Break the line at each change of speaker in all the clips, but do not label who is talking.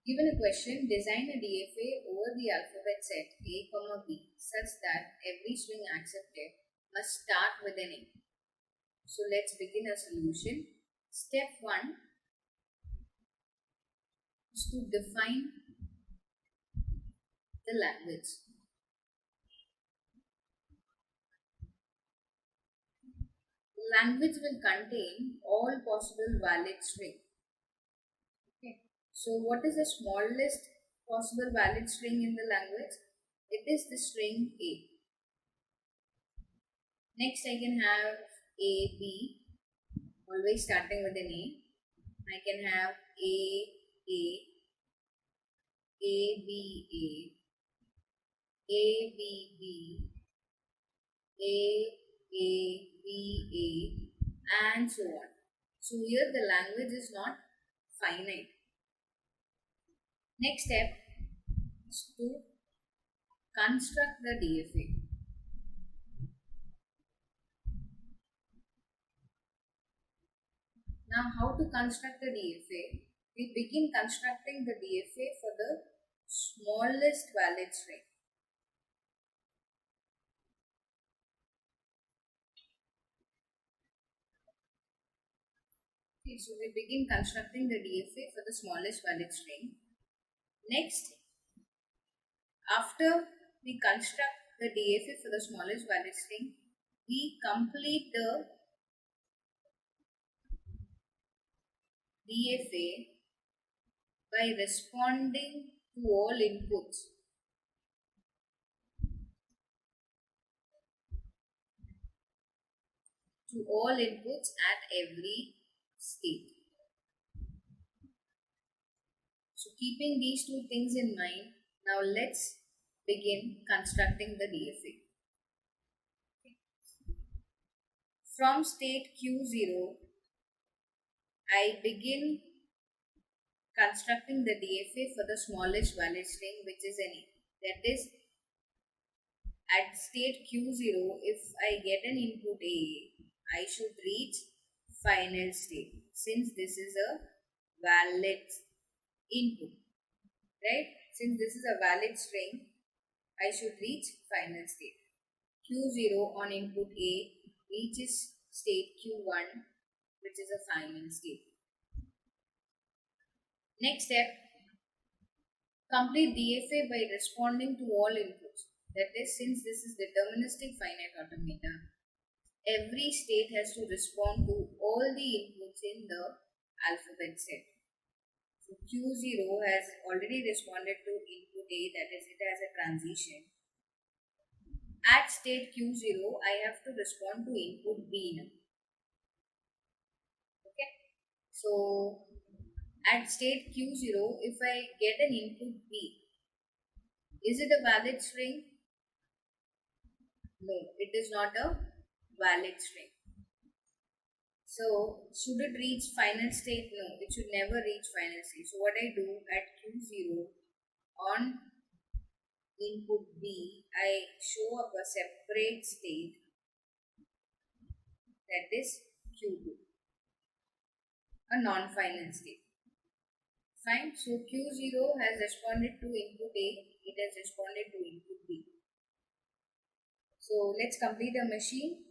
Given a question, design a DFA over the alphabet set A, B such that every string accepted must start with an A. So let's begin a solution. Step 1 is to define the language. The language will contain all possible valid string. Okay. So what is the smallest possible valid string in the language? It is the string A. Next I can have A, B, always starting with an A. I can have A, B, B, B, and so on. So here the language is not finite. Next step is to construct the DFA. Now how to construct the DFA? We begin constructing the DFA for the smallest valid string. Okay, so we begin constructing the DFA for the smallest valid string. Next, after we construct the DFA for the smallest valid string, we complete the DFA by responding to all inputs. To all inputs at every state. So keeping these two things in mind, now let's begin constructing the DFA. From state Q0, I begin constructing the DFA for the smallest valid string, which is an A. That is, at state Q0, if I get an input A, I should reach final state, since this is a valid input, right? Since this is a valid string, I should reach final state. Q0 on input A reaches state Q1, which is a final state. Next step, complete DFA by responding to all inputs. That is, since this is deterministic finite automata, every state has to respond to all the inputs in the alphabet set. So Q0 has already responded to input A, that is, it has a transition. At state Q0, I have to respond to input B now. Okay. So at state Q0, if I get an input B, is it a valid string? No, it is not a valid string. So should it reach final state? No, it should never reach final state. So what I do at Q0 on input B, I show up a separate state, that is Q2, a non-final state. Fine. So Q0 has responded to input A, it has responded to input B. So let's complete a machine.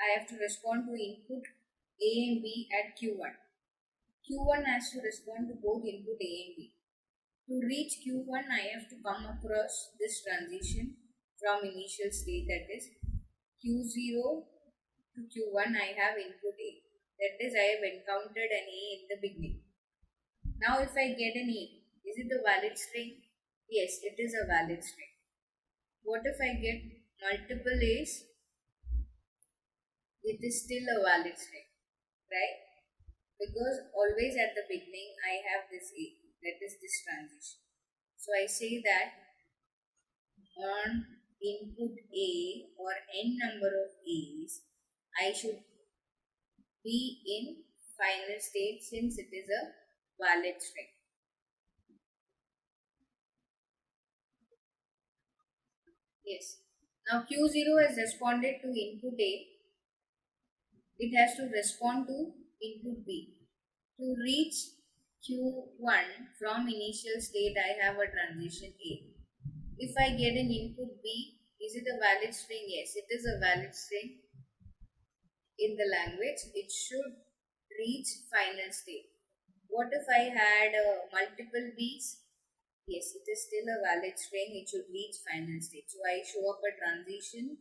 I have to respond to input A and B at Q1. Q1 has to respond to both input A and B. To reach Q1, I have to come across this transition from initial state, that is Q0 to Q1. I have input A, that is, I have encountered an A in the beginning. Now if I get an A, is it a valid string? Yes, it is a valid string. What if I get multiple A's? It is still a valid string, right? Because always at the beginning I have this A, that is this transition. So I say that on input A or n number of A's, I should be in final state, since it is a valid string. Yes. Now Q0 has responded to input A. It has to respond to input B. To reach Q1 from initial state I have a transition A. If I get an input B, is it a valid string? Yes, it is a valid string in the language. It should reach final state. What if I had multiple B's? Yes, it is still a valid string. It should reach final state. So I show up a transition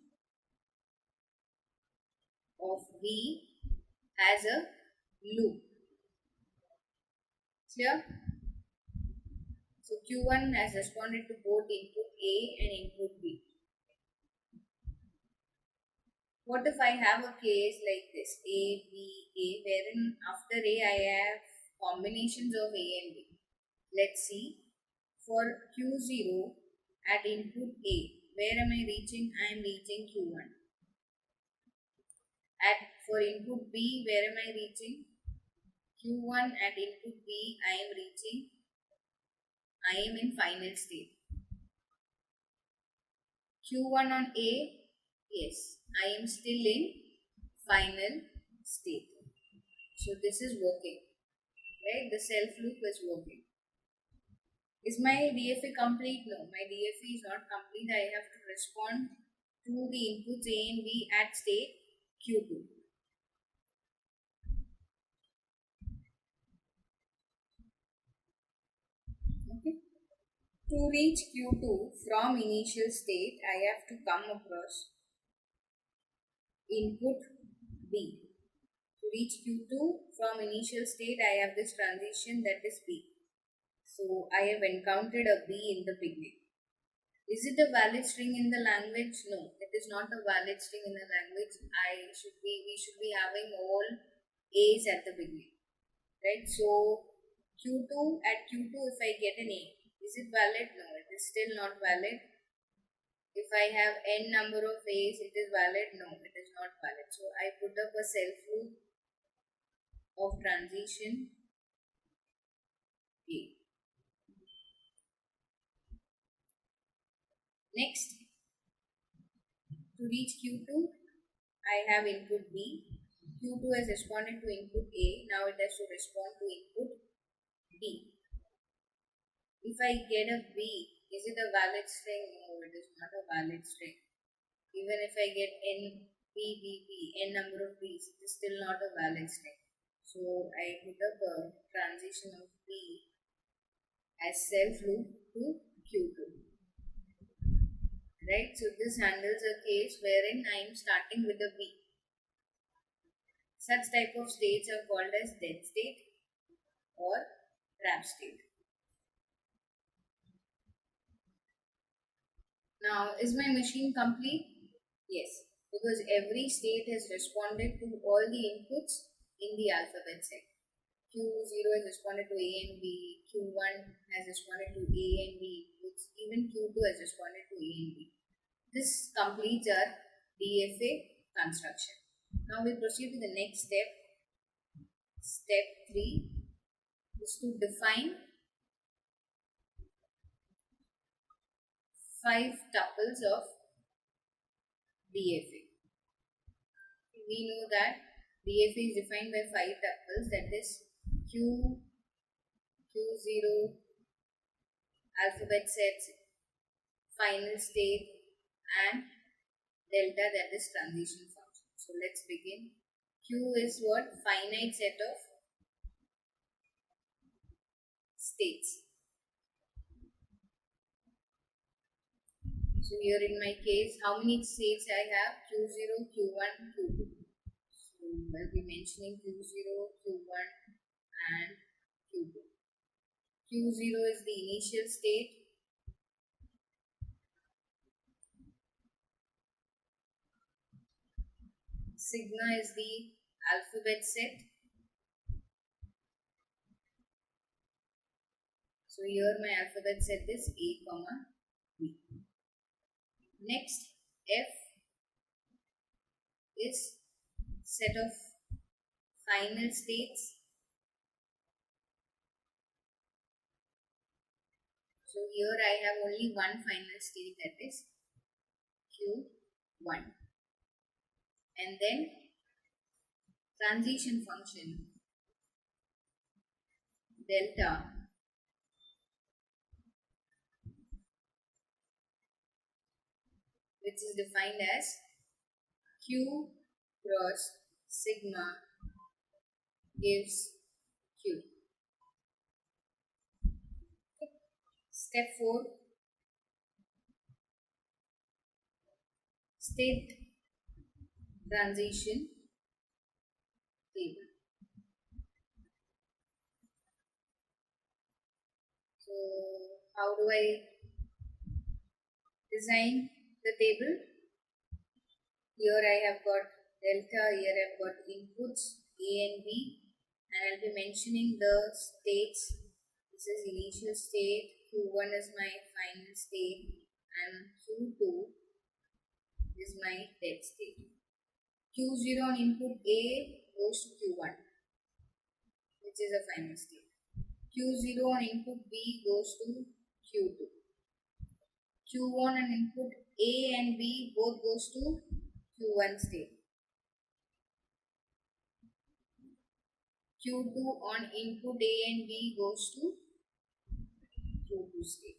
of B as a loop. Clear? So Q1 has responded to both input A and input B. What if I have a case like this A, B, A, wherein after A I have combinations of A and B? Let's see. For Q0 at input A, where am I reaching? I am reaching Q1. For input B, where am I reaching? Q1 at input B, I am in final state. Q1 on A, yes, I am still in final state. So this is working, right? The self loop is working. Is my DFA complete? No, my DFA is not complete. I have to respond to the inputs A and B at state Q2. Okay. To reach Q2 from initial state, I have to come across input B. To reach Q2 from initial state, I have this transition that is B. So I have encountered a B in the beginning. Is it a valid string in the language? No, it is not a valid string in the language. We should be having all A's at the beginning, right? So Q2 at Q2, if I get an A, is it valid? No, it is still not valid. If I have n number of A's, it is valid? No, it is not valid. So I put up a self loop of transition A. Next, to reach Q2, I have input B. Q2 has responded to input A. Now it has to respond to input B. If I get a B, is it a valid string? No, it is not a valid string. Even if I get n B B B, n number of B's, it is still not a valid string. So I put up a transition of B as self loop to Q2. Right? So this handles a case wherein I am starting with a B. Such type of states are called as dead state or trap state. Now, is my machine complete? Yes, because every state has responded to all the inputs in the alphabet set. Q0 has responded to A and B, Q1 has responded to A and B inputs, even Q2 has responded to A and B. This completes our DFA construction. Now we proceed to the next step. Step 3 is to define 5 tuples of DFA. We know that DFA is defined by 5 tuples, that is Q, Q0, alphabet sets, final state, and delta, that is transition function. So let's begin. Q is what? Finite set of states. So here in my case, how many states I have? Q0, Q1, Q2. So I'll be mentioning Q0, Q1 and Q2. Q0 is the initial state. Sigma is the alphabet set. So here my alphabet set is A, B. Next, F is set of final states. So here I have only one final state, that is Q1. And then transition function delta which is defined as Q cross sigma gives Q. Step 4, state transition table. So how do I design the table? Here I have got delta, here I have got inputs A and B, and I'll be mentioning the states. This is initial state, Q1 is my final state, and Q2 is my dead state. Q0 on input A goes to Q1, which is a final state. Q0 on input B goes to Q2. Q1 on input A and B both goes to Q1 state. Q2 on input A and B goes to Q2 state.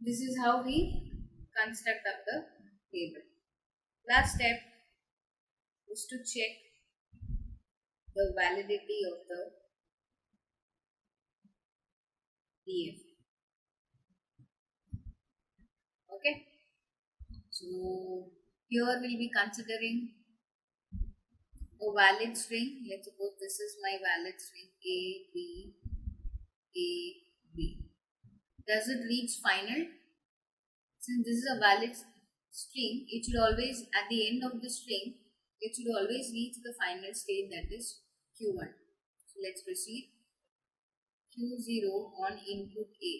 This is how we construct up the table. Last step is to check the validity of the DFA. Okay. So here we'll be considering a valid string. Let's suppose this is my valid string A, B, A, B. Does it reach final? Since this is a valid string, it should always, at the end of the string, it should always reach the final state, that is Q1. So let's proceed. Q0 on input A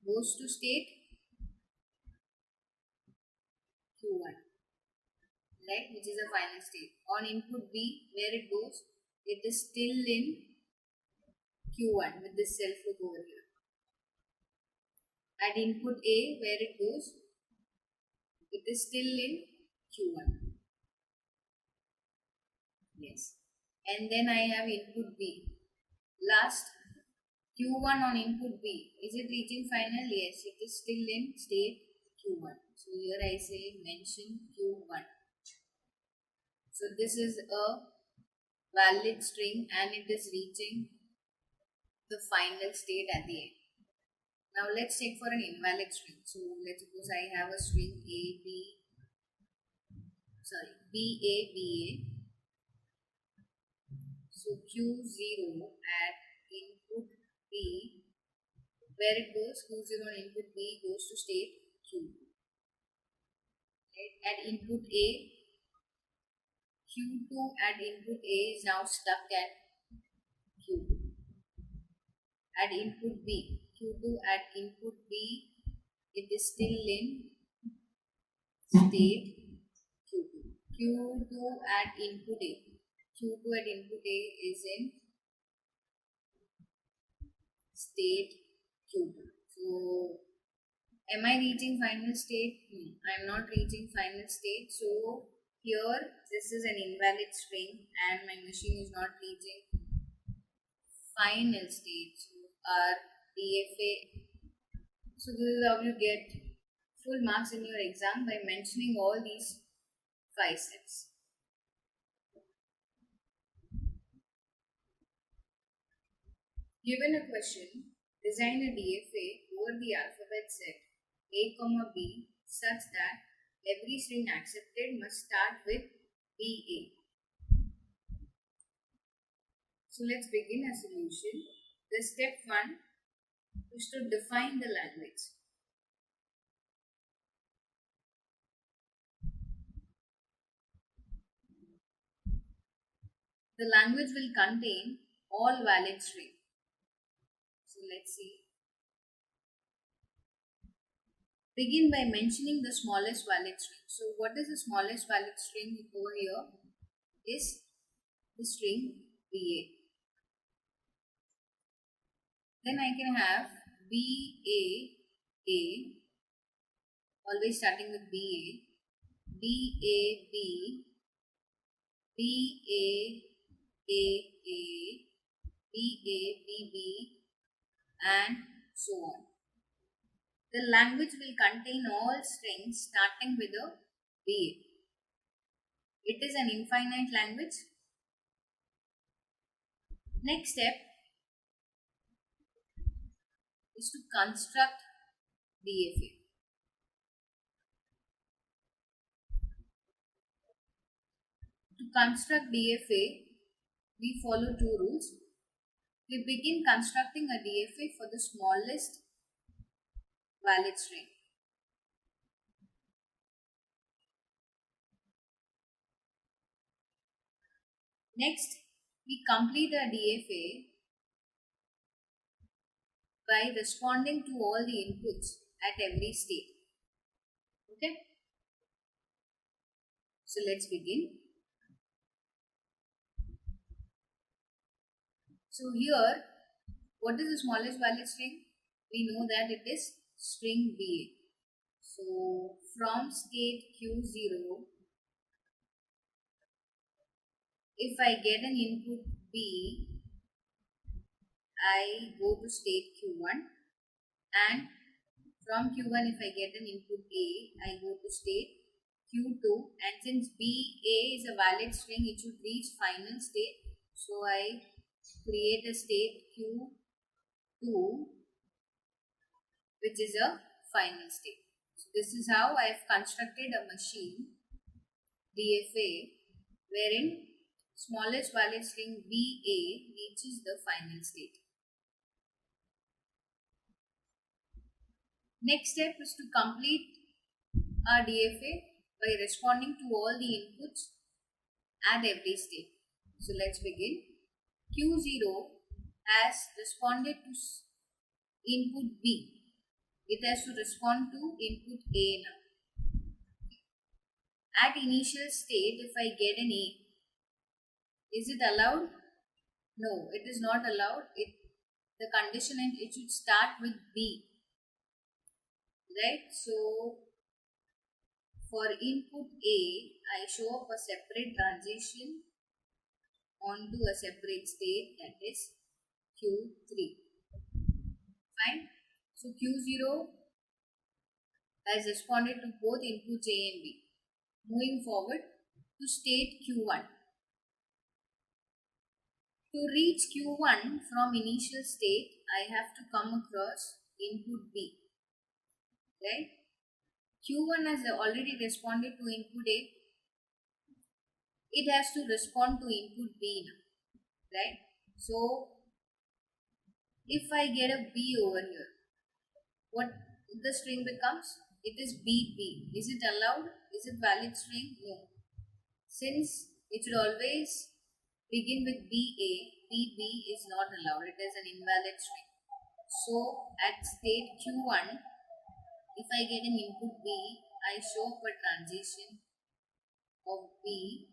goes to state Q1, right, which is a final state. On input B, where it goes, it is still in Q1 with this self loop over here. At input A, where it goes, it is still in Q1. Yes. And then I have input B. Last, Q1 on input B. Is it reaching final? Yes, it is still in state Q1. So here I say mention Q1. So this is a valid string and it is reaching the final state at the end. Now let's check for an invalid string. So let's suppose I have a string BA. So Q0 at input B, where it goes, Q0 on input B goes to state Q. Right? At input A, Q2 at input A is now stuck at Q2. At input B, Q2 at input B, it is still in state Q2. Q2 at input A. Q2 at input A is in state Q2. So, am I reaching final state? No, I am not reaching final state. So, here this is an invalid string and my machine is not reaching final state. So, our DFA. So, this is how you get full marks in your exam, by mentioning all these 5 steps. Given a question, design a DFA over the alphabet set A, B such that every string accepted must start with BA. So let's begin a solution. The step 1 is to define the language. The language will contain all valid strings. So let's see. Begin by mentioning the smallest valid string. So what is the smallest valid string over here? Is the string BA. Then I can have BAA, always starting with BA, BAB, BAB, A, B, and so on. The language will contain all strings starting with a BA. It is an infinite language. Next step is to construct DFA. To construct DFA, we follow two rules. We begin constructing a DFA for the smallest valid string. Next, we complete a DFA by responding to all the inputs at every state. Okay? So let's begin. So here, what is the smallest valid string? We know that it is string BA. So from state Q0, if I get an input B, I go to state Q1, and from Q1 if I get an input A, I go to state Q2, and since BA is a valid string, it should reach final state. So I create a state Q2 which is a final state. So this is how I have constructed a machine DFA wherein smallest valid string BA reaches the final state. Next step is to complete our DFA by responding to all the inputs at every state. So let's begin. Q0 has responded to input B. It has to respond to input A now. At initial state, if I get an A, is it allowed? No, it is not allowed. The condition and it should start with B. Right? So for input A, I show up a separate transition onto a separate state, that is Q3. Fine. So Q0 has responded to both inputs A and B. Moving forward to state Q1. To reach Q1 from initial state, I have to come across input B. Right? Q1 has already responded to input A. It has to respond to input B now. Right? So if I get a B over here, what the string becomes? It is BB. Is it allowed? Is it valid string? No. Since it should always begin with BA, BB is not allowed. It is an invalid string. So at state Q1, if I get an input B, I show up a transition of B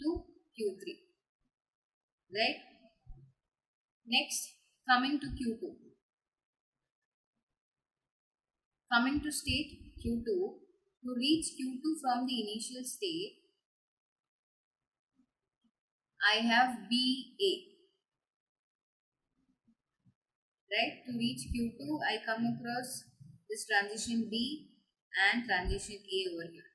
to Q3. Right? Next, coming to Q2. Coming to state Q2, to reach Q2 from the initial state, I have BA. Right? To reach Q2, I come across this transition B and transition A over here.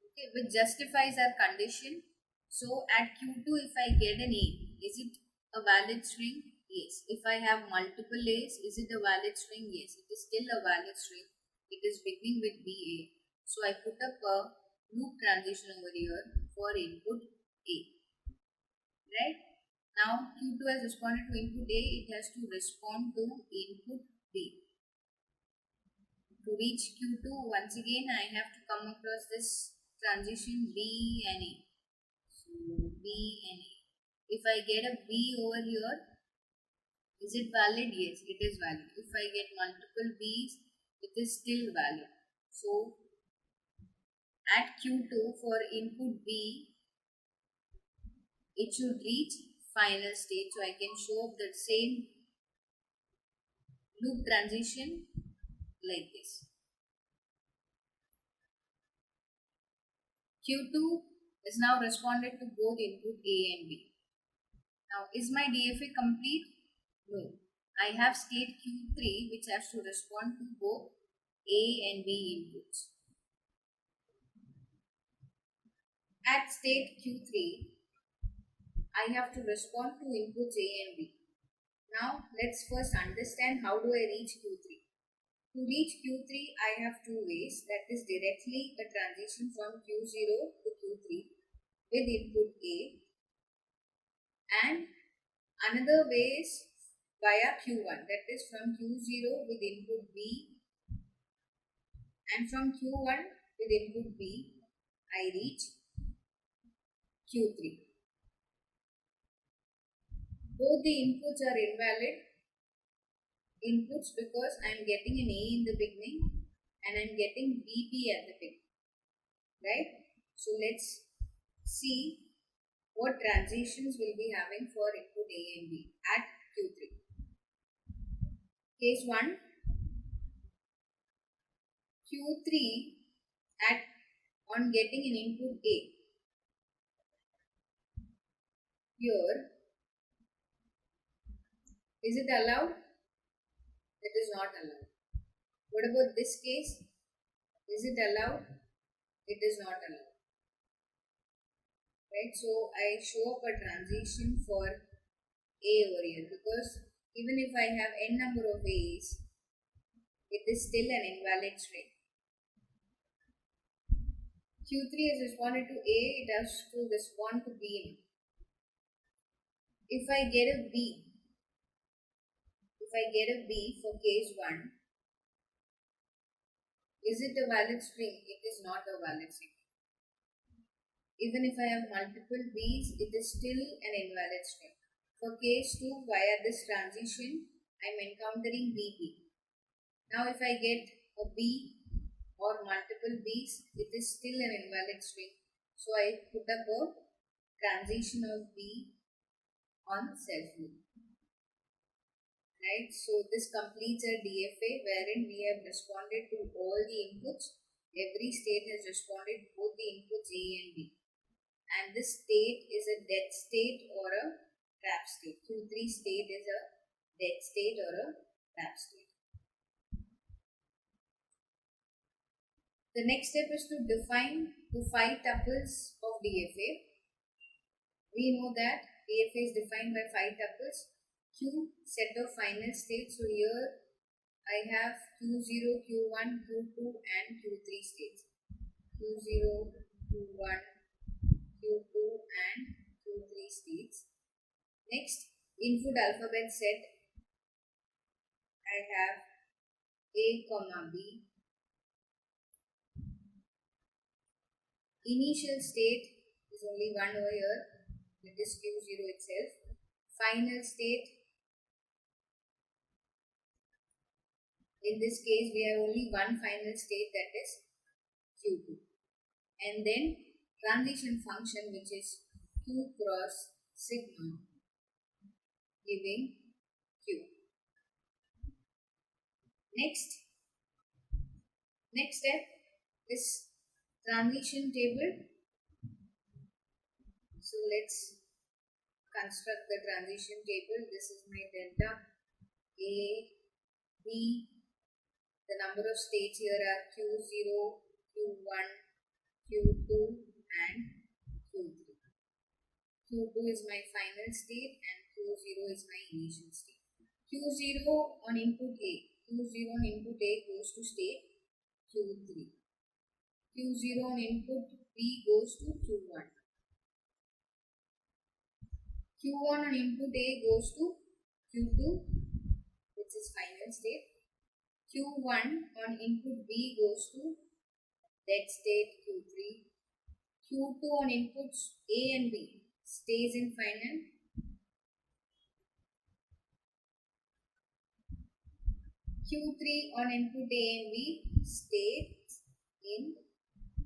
Okay, which justifies our condition. So at Q2, if I get an A, is it a valid string? Yes. If I have multiple A's, is it a valid string? Yes. It is still a valid string. It is beginning with BA. So I put up a loop transition over here for input A. Right? Now Q2 has responded to input A, it has to respond to input B. To reach Q2, once again I have to come across this transition B and A. So B and A. If I get a B over here, is it valid? Yes, it is valid. If I get multiple B's, it is still valid. So at Q2 for input B, it should reach final state. So I can show up the same loop transition like this. Q2 is now responded to both input A and B. Now, is my DFA complete? No. I have state Q3 which has to respond to both A and B inputs. At state Q3, I have to respond to inputs A and B. Now, let's first understand how do I reach Q3. To reach Q3, I have two ways, that is directly a transition from Q0 to Q3 with input A, and another way is via Q1, that is from Q0 with input B, and from Q1 with input B, I reach Q3. Both the inputs are invalid inputs because I am getting an A in the beginning and I am getting BB at the beginning, right? So let's see what transitions we'll be having for input A and B at Q3. Case 1, Q3 at on getting an input A. Here, is it allowed? It is not allowed. What about this case? Is it allowed? It is not allowed. Right? So I show up a transition for A over here because even if I have n number of A's, it is still an invalid string. Q3 has responded to A, it has to respond to B. If I get a B for case 1, is it a valid string? It is not a valid string. Even if I have multiple B's, it is still an invalid string. For case 2, via this transition, I am encountering BB. Now if I get a B or multiple B's, it is still an invalid string. So I put up a transition of B on self loop. Right? So this completes a DFA wherein we have responded to all the inputs. Every state has responded both the inputs A and B. And this state is a dead state or a trap state. Q3 state is a dead state or a trap state. The next step is to define the 5 tuples of DFA. We know that DFA is defined by 5 tuples. Q set of final states. So here I have Q0, Q1, Q2 and Q3 states. Q0, Q1, Q2 and Q3 states. Next, input alphabet set. I have A, B. Initial state is only one over here, that is Q0 itself. Final state, in this case we have only one final state, that is Q2. And then transition function, which is Q cross sigma, giving Q. Next step is transition table. So let's construct the transition table. This is my delta A, B. The number of states here are Q0, Q1, Q2 and Q3. Q2 is my final state and Q0 is my initial state. Q0 on input A. Q0 on input A goes to state Q3. Q0 on input B goes to Q1. Q1 on input A goes to Q2, which is final state. Q1 on input B goes to dead state Q3. Q2 on inputs A and B stays in final. Q3 on input A and B stays in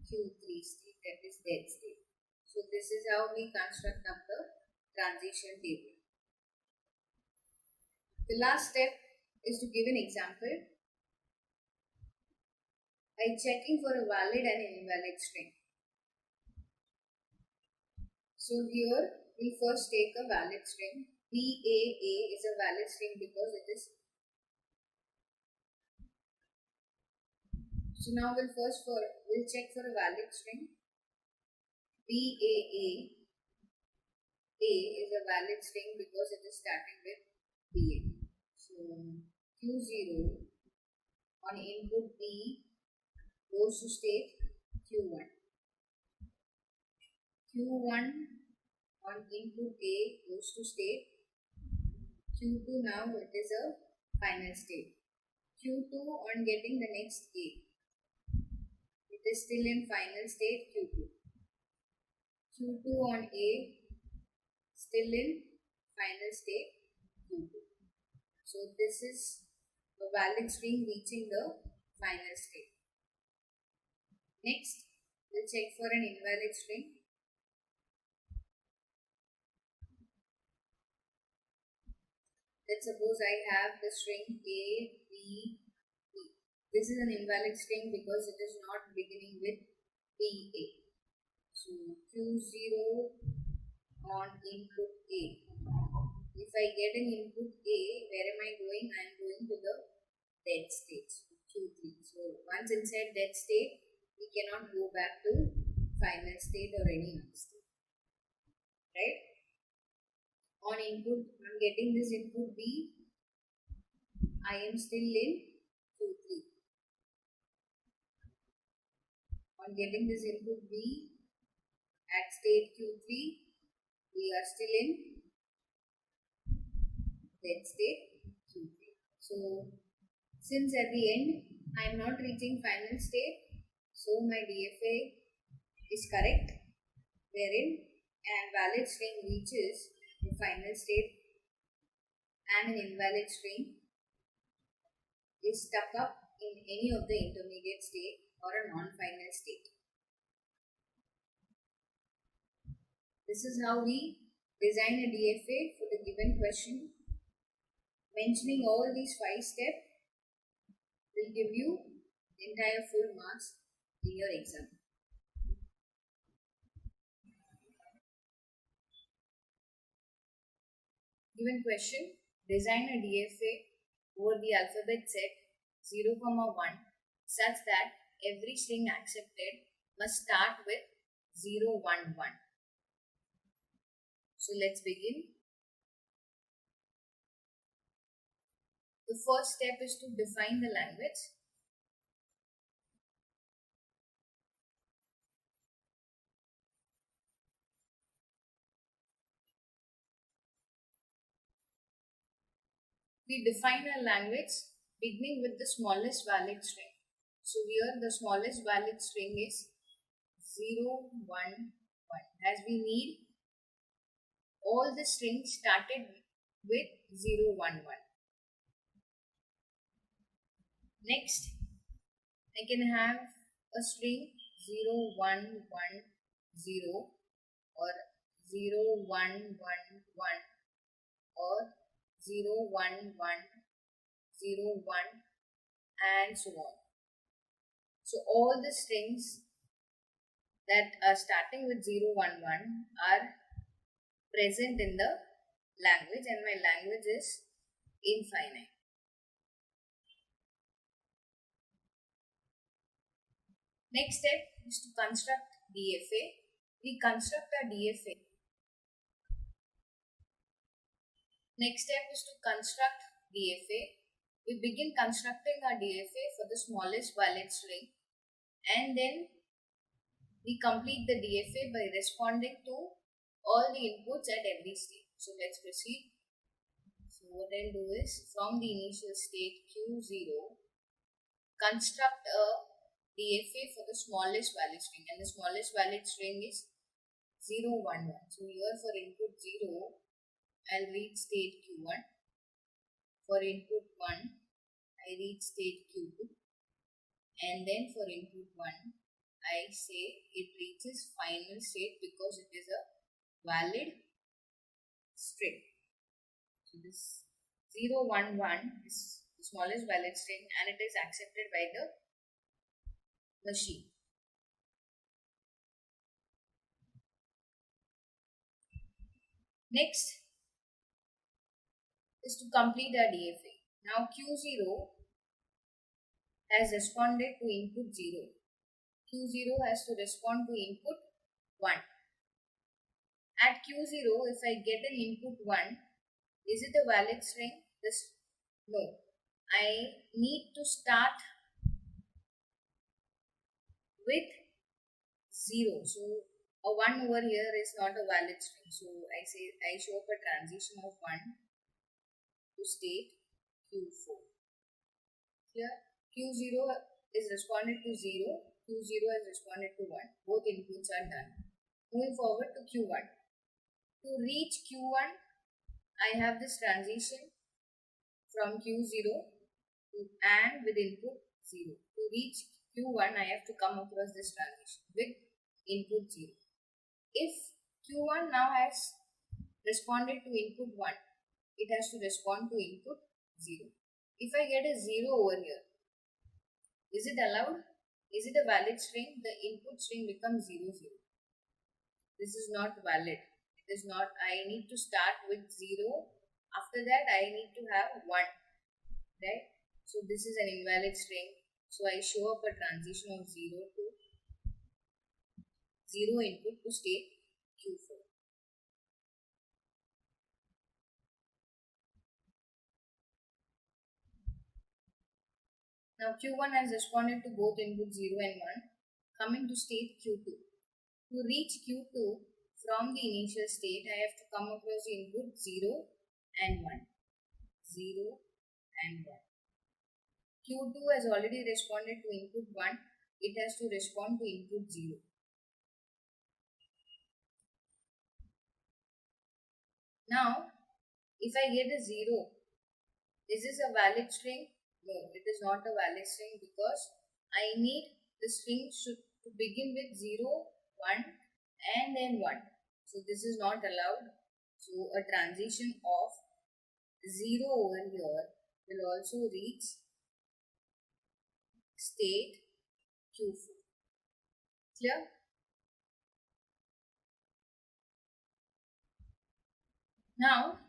Q3 state, that is dead state. So this is how we construct up the transition table. The last step is to give an example by checking for a valid and an invalid string. So here we'll first take a valid string. BAA is a valid string because it is. So now we'll check for a valid string. BAA is a valid string because it is starting with BA. So Q0 on input B goes to state Q1. Q1 on input A goes to state Q2. Now it is a final state. Q2 on getting the next A, it is still in final state Q2. Q2 on A, still in final state Q2. So this is a valid string reaching the final state. Next, we'll check for an invalid string. Let's suppose I have the string A, B, B. This is an invalid string because it is not beginning with BA. So Q0 on input A. If I get an input A, where am I going? I am going to the dead state, Q3. So once inside dead state, we cannot go back to final state or any other state. Right? On input, I am getting this input B. I am still in Q3. On getting this input B at state Q3, we are still in dead state Q3. So since at the end I am not reaching final state, so my DFA is correct, wherein an valid string reaches the final state and an invalid string is stuck up in any of the intermediate state or a non-final state. This is how we design a DFA for the given question. Mentioning all these 5 steps will give you entire full marks in your exam. Given question, design a DFA over the alphabet set 0, 1 such that every string accepted must start with 0, 1, 1. So let's begin. The first step is to define the language. We define a language beginning with the smallest valid string. So here the smallest valid string is 0, 1, 1, as we need all the strings started with 0, 1, 1. Next, I can have a string 0, 1, 1, 0 or 0, 1, 1, 1 or 0, 1, 1, 0, 1 and so on. So all the strings that are starting with 0, 1, 1 are present in the language, and my language is infinite. Next step is to construct DFA. We construct a DFA. Next step is to construct DFA. We begin constructing our DFA for the smallest valid string, and then we complete the DFA by responding to all the inputs at every state. So let's proceed. So what I'll do is, from the initial state Q0, construct a DFA for the smallest valid string, and the smallest valid string is 0, 1, 1. So here for input 0, I'll read state Q1. For input 1, I read state Q2. And then for input 1, I say it reaches final state because it is a valid string. So this 0, 1, 1 is the smallest valid string, and it is accepted by the machine. Next is to complete our DFA. Now Q0 has responded to input 0. Q0 has to respond to input 1. At Q0, if I get an input 1, is it a valid string? No. I need to start with 0. So a 1 over here is not a valid string. So I show up a transition of 1 to state Q4. Here Q0 is responded to 0. Q0 has responded to 1. Both inputs are done. Moving forward to Q1. To reach Q1, I have this transition from Q0 and with input 0. To reach Q1, I have to come across this transition with input 0. If Q1 now has responded to input 1, it has to respond to input 0. If I get a 0 over here, is it allowed? Is it a valid string? The input string becomes 0, 0. This is not valid. It is not. I need to start with 0. After that, I need to have 1. Right? So this is an invalid string. So I show up a transition of 0 input to state Q4. Now Q1 has responded to both input 0 and 1. Coming to state Q2. To reach Q2 from the initial state, I have to come across the input 0 and 1. 0 and 1. Q2 has already responded to input 1. It has to respond to input 0. Now, if I get a 0, is this a valid string? No, it is not a valid string because I need the string to begin with 0, 1 and then 1. So this is not allowed. So a transition of 0 over here will also reach state Q4. Clear? Now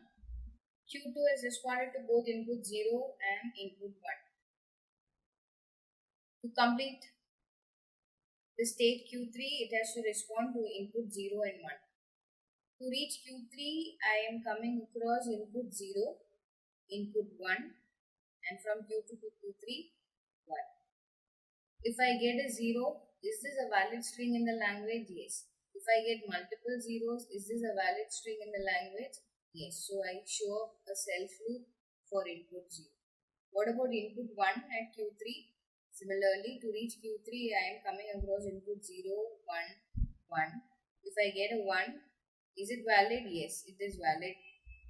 Q2 has responded to both input 0 and input 1. To complete the state Q3, it has to respond to input 0 and 1. To reach Q3, I am coming across input 0, input 1, and from Q2 to Q3, 1. If I get a 0, is this a valid string in the language? Yes. If I get multiple zeros, is this a valid string in the language? Yes. So I show up a self loop for input 0. What about input 1 at Q3? Similarly, to reach Q3, I am coming across input 0, 1, 1. If I get a 1, is it valid? Yes, it is valid.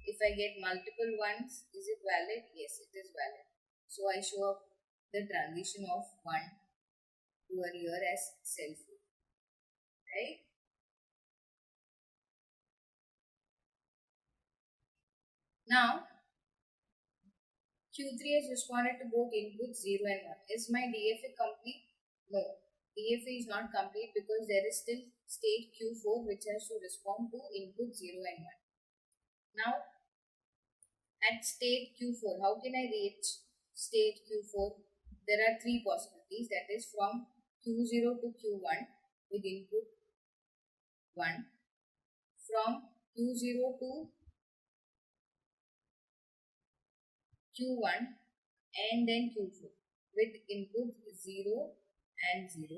If I get multiple ones, is it valid? Yes, it is valid. So I show up the transition of 1 over here as self loop. Right? Now, Q3 has responded to both inputs 0 and 1. Is my DFA complete? No. DFA is not complete because there is still state Q4 which has to respond to input 0 and 1. Now, at state Q4, how can I reach state Q4? There are three possibilities, that is from Q0 to Q1 with input 1, from Q0 to Q1 and then Q4 with input 0 and 0.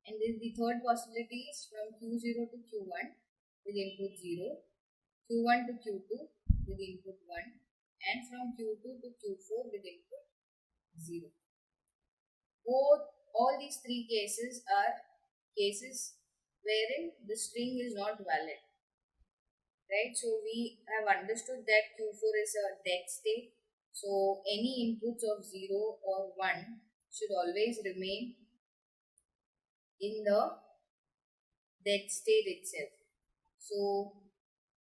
And then the third possibility is from Q0 to Q1 with input 0, Q1 to Q2 with input 1, and from Q2 to Q4 with input 0. All these three cases are cases wherein the string is not valid. Right? So we have understood that Q4 is a dead state. So any inputs of 0 or 1 should always remain in the dead state itself. So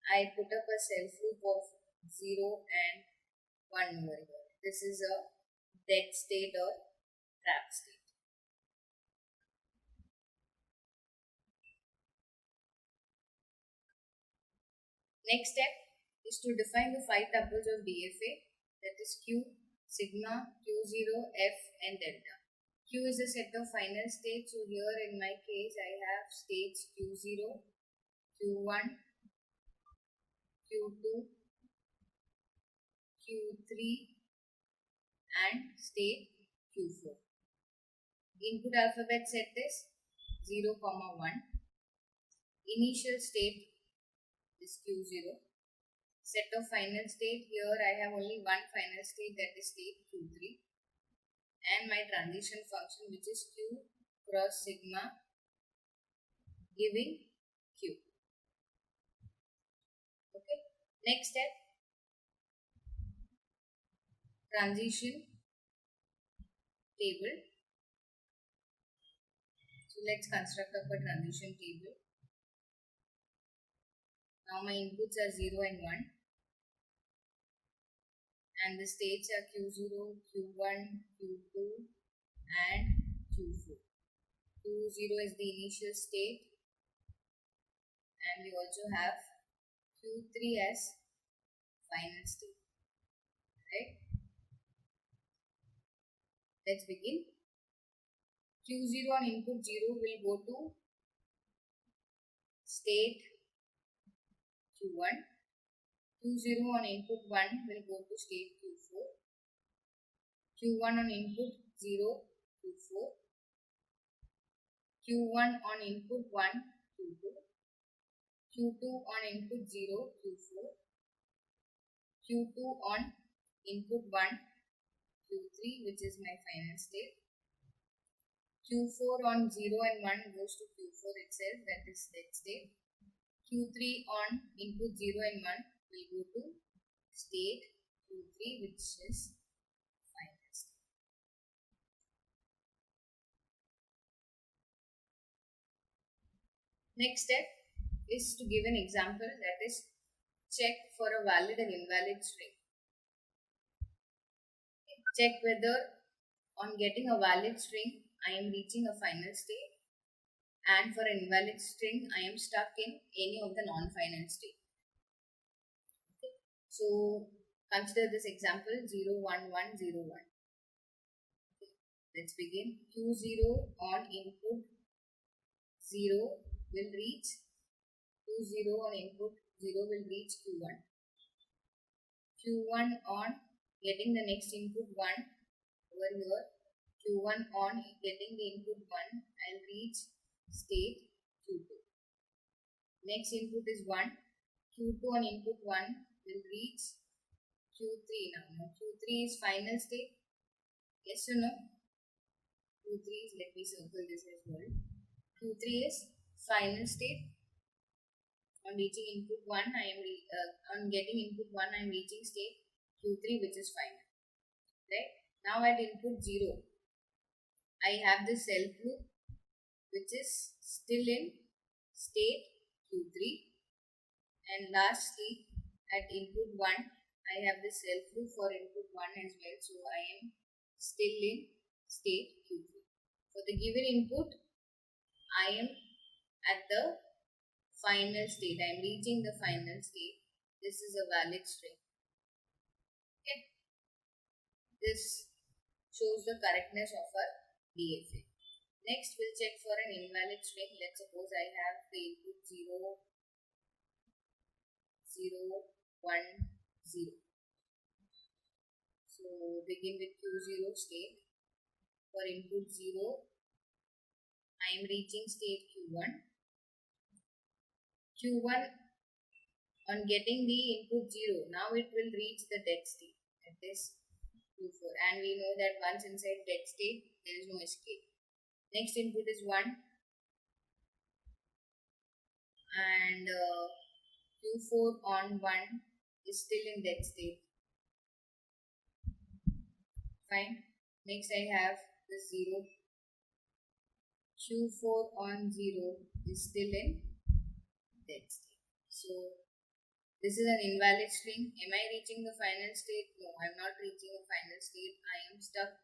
I put up a self loop of 0 and 1 over here. This is a dead state or trap state. Next step is to define the 5 tuples of DFA, that is Q, sigma, Q0, F and delta. Q is a set of final states. So here in my case I have states Q0, Q1, Q2, Q3 and state Q4. Input alphabet set is 0, 1. Initial state is Q0. Set of final state, here I have only one final state, that is state Q3. And my transition function, which is Q cross sigma giving Q. Okay. Next step, transition table. So let's construct up a transition table. Now my inputs are 0 and 1. And the states are Q0, Q1, Q2 and Q4. Q0 is the initial state, and we also have Q3 as final state. Right? Let's begin. Q0 on input 0 will go to state Q1. Q0 on input 1 will go to state Q4. Q1 on input 0, Q4. Q1 on input 1, Q2. Q2 on input 0, Q4. Q2 on input 1, Q3, which is my final state. Q4 on 0 and 1 goes to Q4 itself, that is steady state. Q3 on input 0 and 1 will go to state Q3, which is final state. Next step is to give an example, that is check for a valid and invalid string. Check whether on getting a valid string I am reaching a final state, and for an invalid string I am stuck in any of the non-final state. Okay. So consider this example 0, 1, 1, 0, 1. Okay. Let's begin. Q0 on input 0 will reach Q0 on input 0 will reach Q1. Q1 on getting the next input 1 over here. Q1 on getting the input 1, I'll reach state Q2. Next input is 1. Q2 on input 1 will reach Q3 now. Now Q3 is final state. Yes or no? Q3 is, let me circle this as well. Q3 is final state. On reaching input 1, on getting input 1, I am reaching state Q3, which is final. Right? Now at input 0, I have this self loop, which is still in state Q3. And lastly, at input 1, I have this self loop for input 1 as well. So I am still in state Q3. For the given input, I am at the final state. I am reaching the final state. This is a valid string. Okay. This shows the correctness of our DFA. Next, we'll check for an invalid string. Let's suppose I have the input 0, 0, 1, 0. So begin with Q0 state. For input 0, I am reaching state Q1. Q1 on getting the input 0, now it will reach the dead state, that is Q4, and we know that once inside dead state there is no escape. Next input is 1 and Q4 on 1 is still in dead state. Fine. Next I have the 0. Q4 on 0 is still in dead state. So this is an invalid string. Am I reaching the final state? No, I am not reaching the final state. I am stuck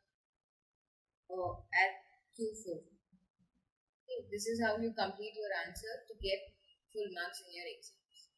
at Q4. Okay, this is how you complete your answer to get full marks in your exams.